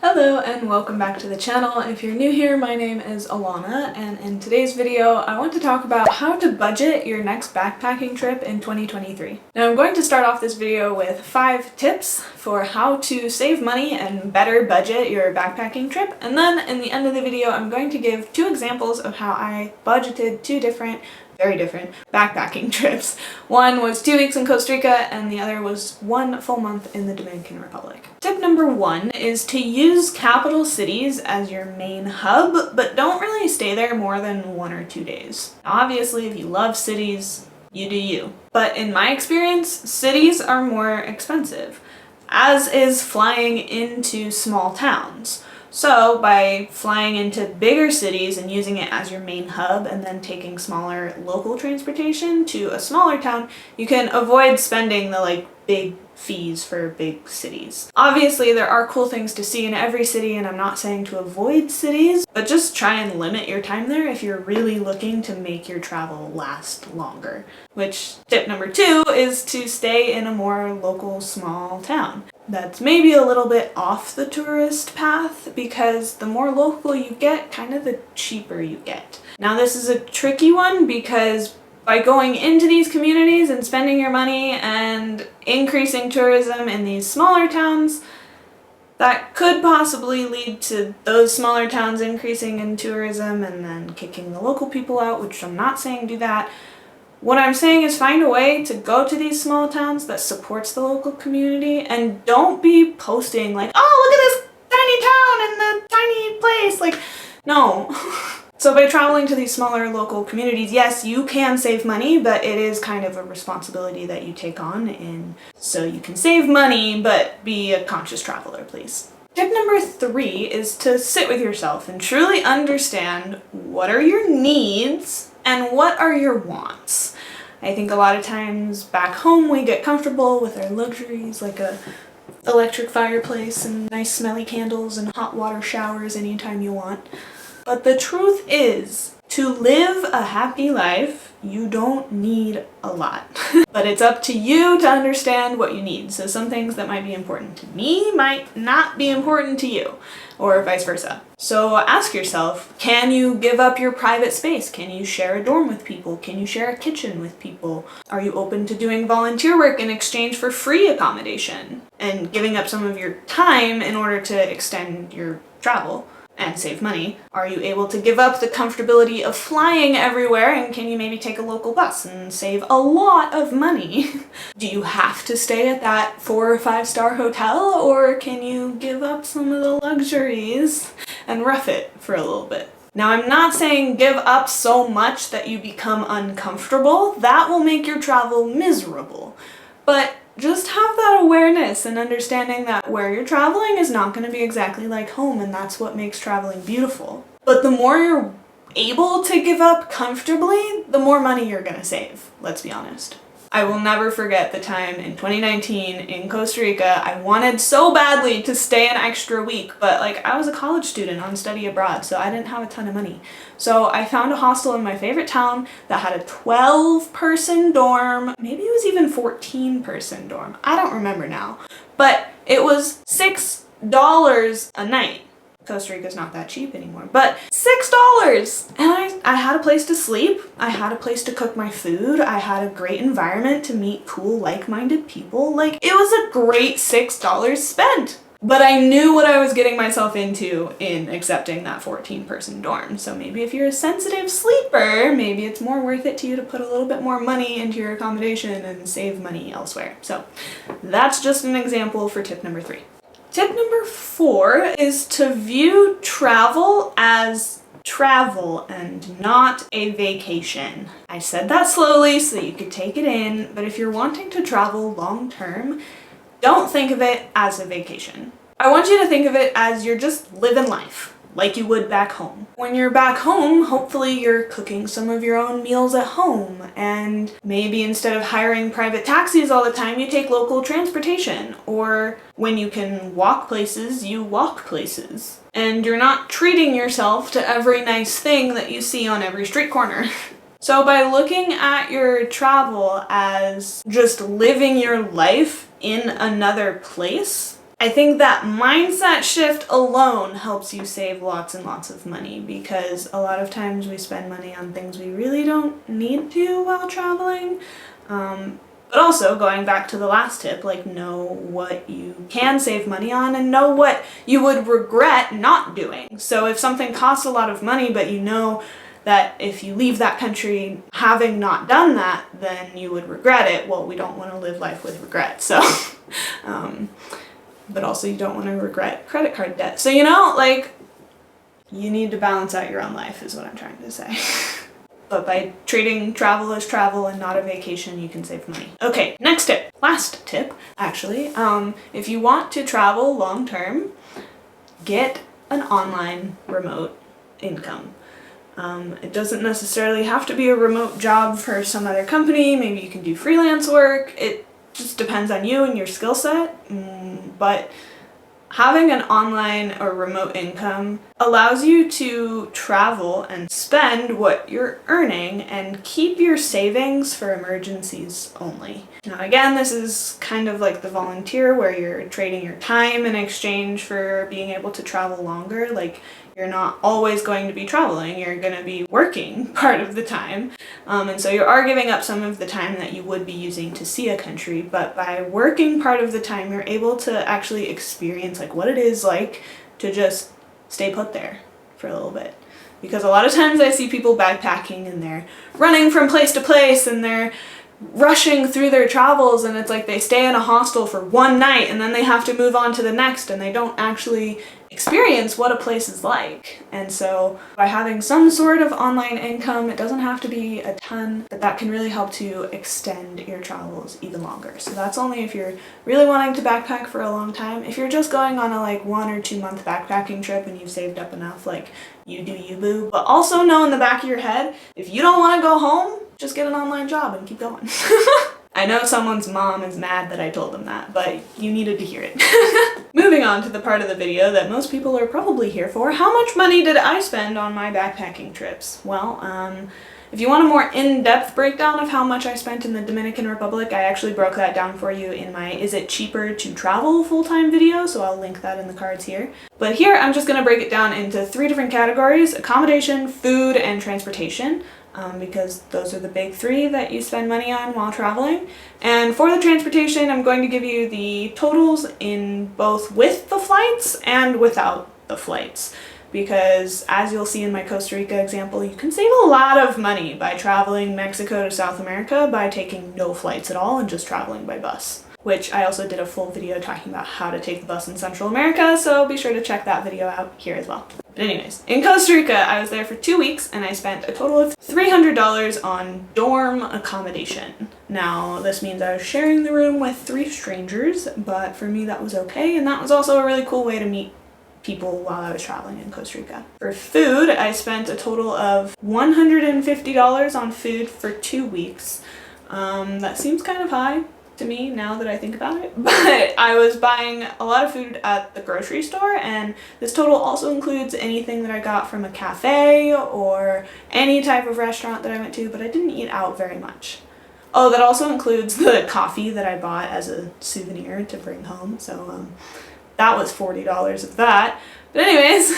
Hello and welcome back to the channel. If you're new here, my name is Alana, and in today's video I want to talk about how to budget your next backpacking trip in 2023. Now I'm going to start off this video with 5 tips for how to save money and better budget your backpacking trip, and then in the end of the video I'm going to give 2 examples of how I budgeted 2 very different backpacking trips. One was 2 weeks in Costa Rica and the other was 1 full month in the Dominican Republic. Tip number 1 is to use capital cities as your main hub, but don't really stay there more than 1 or 2 days. Now, obviously, if you love cities, you do you. But in my experience, cities are more expensive, as is flying into small towns. So by flying into bigger cities and using it as your main hub and then taking smaller local transportation to a smaller town, you can avoid spending the big fees for big cities. Obviously there are cool things to see in every city, and I'm not saying to avoid cities, but just try and limit your time there if you're really looking to make your travel last longer. Which, tip number 2 is to stay in a more local small town. That's maybe a little bit off the tourist path, because the more local you get, kind of the cheaper you get. Now this is a tricky one because by going into these communities and spending your money and increasing tourism in these smaller towns, that could possibly lead to those smaller towns increasing in tourism and then kicking the local people out, which I'm not saying do that. What I'm saying is find a way to go to these small towns that supports the local community, and don't be posting like, oh, look at this tiny town and the tiny place. No. So by traveling to these smaller local communities, yes, you can save money, but it is kind of a responsibility that you take on, and so you can save money, but be a conscious traveler, please. Tip number 3 is to sit with yourself and truly understand what are your needs and what are your wants. I think a lot of times back home we get comfortable with our luxuries like a electric fireplace and nice smelly candles and hot water showers anytime you want. But the truth is, to live a happy life, you don't need a lot. But it's up to you to understand what you need. So some things that might be important to me might not be important to you, or vice versa. So ask yourself, can you give up your private space? Can you share a dorm with people? Can you share a kitchen with people? Are you open to doing volunteer work in exchange for free accommodation and giving up some of your time in order to extend your travel and save money? Are you able to give up the comfortability of flying everywhere, and can you maybe take a local bus and save a lot of money? Do you have to stay at that 4 or 5-star hotel, or can you give up some of the luxuries and rough it for a little bit? Now, I'm not saying give up so much that you become uncomfortable. That will make your travel miserable. But just have that awareness and understanding that where you're traveling is not going to be exactly like home, and that's what makes traveling beautiful. But the more you're able to give up comfortably, the more money you're going to save, let's be honest. I will never forget the time in 2019 in Costa Rica. I wanted so badly to stay an extra week, but I was a college student on study abroad, so I didn't have a ton of money. So I found a hostel in my favorite town that had a 12-person dorm. Maybe it was even 14-person dorm. I don't remember now. But it was $6 a night. Costa Rica's not that cheap anymore, but $6! And I had a place to sleep, I had a place to cook my food, I had a great environment to meet cool, like-minded people. It was a great $6 spent. But I knew what I was getting myself into in accepting that 14-person dorm. So maybe if you're a sensitive sleeper, maybe it's more worth it to you to put a little bit more money into your accommodation and save money elsewhere. So that's just an example for tip number 3. Tip number 4 is to view travel as travel and not a vacation. I said that slowly so that you could take it in, but if you're wanting to travel long term, don't think of it as a vacation. I want you to think of it as you're just living life, like you would back home. When you're back home, hopefully you're cooking some of your own meals at home, and maybe instead of hiring private taxis all the time, you take local transportation, or when you can walk places, you walk places. And you're not treating yourself to every nice thing that you see on every street corner. So by looking at your travel as just living your life in another place, I think that mindset shift alone helps you save lots and lots of money, because a lot of times we spend money on things we really don't need to while traveling. But also, going back to the last tip, like, know what you can save money on and know what you would regret not doing. So if something costs a lot of money, but you know that if you leave that country having not done that, then you would regret it. Well, we don't want to live life with regret, so, but also you don't want to regret credit card debt. So, you know, like, you need to balance out your own life is what I'm trying to say. But by treating travel as travel and not a vacation, you can save money. Okay, next tip. Last tip, actually. If you want to travel long term, get an online remote income. It doesn't necessarily have to be a remote job for some other company. Maybe you can do freelance work. It just depends on you and your skill set. But having an online or remote income allows you to travel and spend what you're earning and keep your savings for emergencies only. Now again, this is kind of like the volunteer, where you're trading your time in exchange for being able to travel longer. Like, you're not always going to be traveling, you're going to be working part of the time. And so you are giving up some of the time that you would be using to see a country, but by working part of the time, you're able to actually experience like what it is like to just stay put there for a little bit. Because a lot of times I see people backpacking and they're running from place to place and they're rushing through their travels, and it's like they stay in a hostel for one night and then they have to move on to the next, and they don't actually experience what a place is like. And so by having some sort of online income, it doesn't have to be a ton, but that can really help to extend your travels even longer. So that's only if you're really wanting to backpack for a long time. If you're just going on a like 1 or 2 month backpacking trip and you've saved up enough, like, you do you, boo. But also know in the back of your head, if you don't want to go home, just get an online job and keep going. I know someone's mom is mad that I told them that, but you needed to hear it. Moving on to the part of the video that most people are probably here for. How much money did I spend on my backpacking trips? Well, if you want a more in-depth breakdown of how much I spent in the Dominican Republic, I actually broke that down for you in my Is It Cheaper to Travel full-time video, so I'll link that in the cards here. But here I'm just going to break it down into 3 different categories: accommodation, food, and transportation. Because those are the big 3 that you spend money on while traveling. And for the transportation, I'm going to give you the totals in both with the flights and without the flights. Because as you'll see in my Costa Rica example, you can save a lot of money by traveling Mexico to South America by taking no flights at all and just traveling by bus. Which I also did a full video talking about how to take the bus in Central America, so be sure to check that video out here as well. But anyways, in Costa Rica, I was there for 2 weeks and I spent a total of $300 on dorm accommodation. Now, this means I was sharing the room with 3 strangers, but for me that was okay, and that was also a really cool way to meet people while I was traveling in Costa Rica. For food, I spent a total of $150 on food for 2 weeks. That seems kind of high to me now that I think about it, but I was buying a lot of food at the grocery store, and this total also includes anything that I got from a cafe or any type of restaurant that I went to, but I didn't eat out very much. Oh, that also includes the coffee that I bought as a souvenir to bring home, so that was $40 of that. But anyways,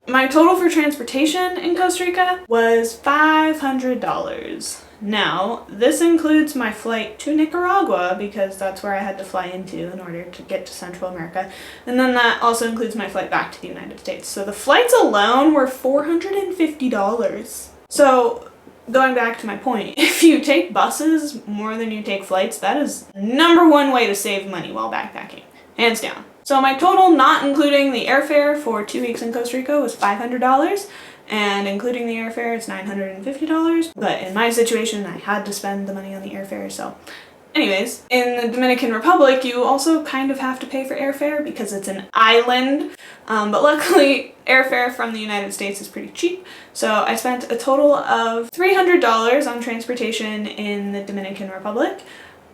my total for transportation in Costa Rica was $500. Now, this includes my flight to Nicaragua, because that's where I had to fly into in order to get to Central America, and then that also includes my flight back to the United States. So the flights alone were $450. So, going back to my point, if you take buses more than you take flights, that is #1 way to save money while backpacking, hands down. So my total, not including the airfare for 2 weeks in Costa Rica, was $500. And including the airfare, it's $950. But in my situation, I had to spend the money on the airfare, so. Anyways, in the Dominican Republic, you also kind of have to pay for airfare because it's an island. But luckily, airfare from the United States is pretty cheap. So I spent a total of $300 on transportation in the Dominican Republic,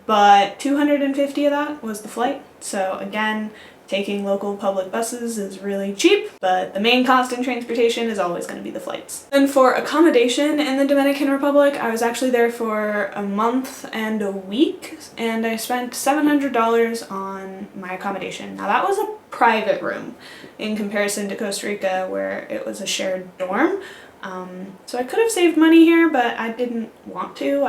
but $250 of that was the flight. So again, taking local public buses is really cheap, but the main cost in transportation is always going to be the flights. And for accommodation in the Dominican Republic, I was actually there for a month and a week, and I spent $700 on my accommodation. Now that was a private room in comparison to Costa Rica where it was a shared dorm. So I could have saved money here, but I didn't want to.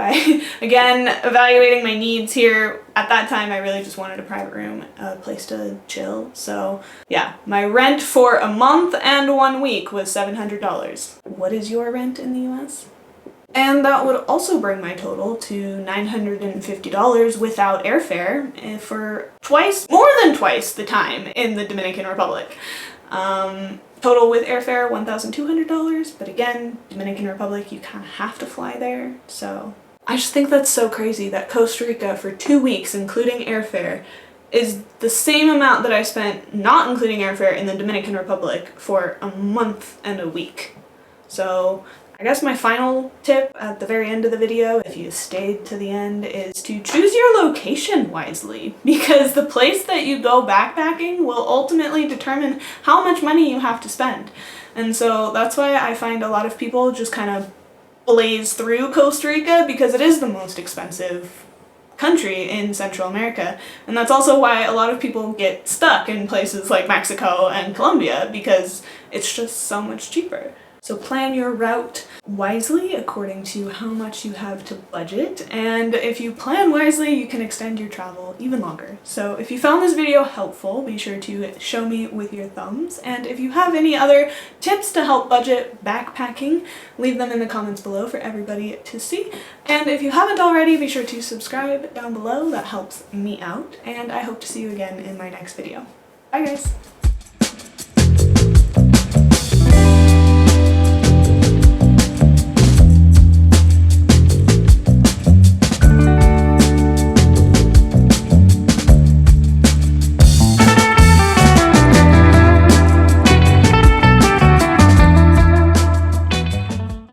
Again, evaluating my needs here, at that time I really just wanted a private room, a place to chill. So yeah, my rent for a month and 1 week was $700. What is your rent in the US? And that would also bring my total to $950 without airfare for more than twice the time in the Dominican Republic. Total with airfare, $1,200, but again, Dominican Republic, you kind of have to fly there, so. I just think that's so crazy that Costa Rica for 2 weeks, including airfare, is the same amount that I spent not including airfare in the Dominican Republic for a month and a week. So I guess my final tip at the very end of the video, if you stayed to the end, is to choose your location wisely, because the place that you go backpacking will ultimately determine how much money you have to spend. And so that's why I find a lot of people just kind of blaze through Costa Rica, because it is the most expensive country in Central America. And that's also why a lot of people get stuck in places like Mexico and Colombia, because it's just so much cheaper. So plan your route wisely according to how much you have to budget, and if you plan wisely, you can extend your travel even longer. So if you found this video helpful, be sure to show me with your thumbs, and if you have any other tips to help budget backpacking, leave them in the comments below for everybody to see. And if you haven't already, be sure to subscribe down below, that helps me out, and I hope to see you again in my next video. Bye guys!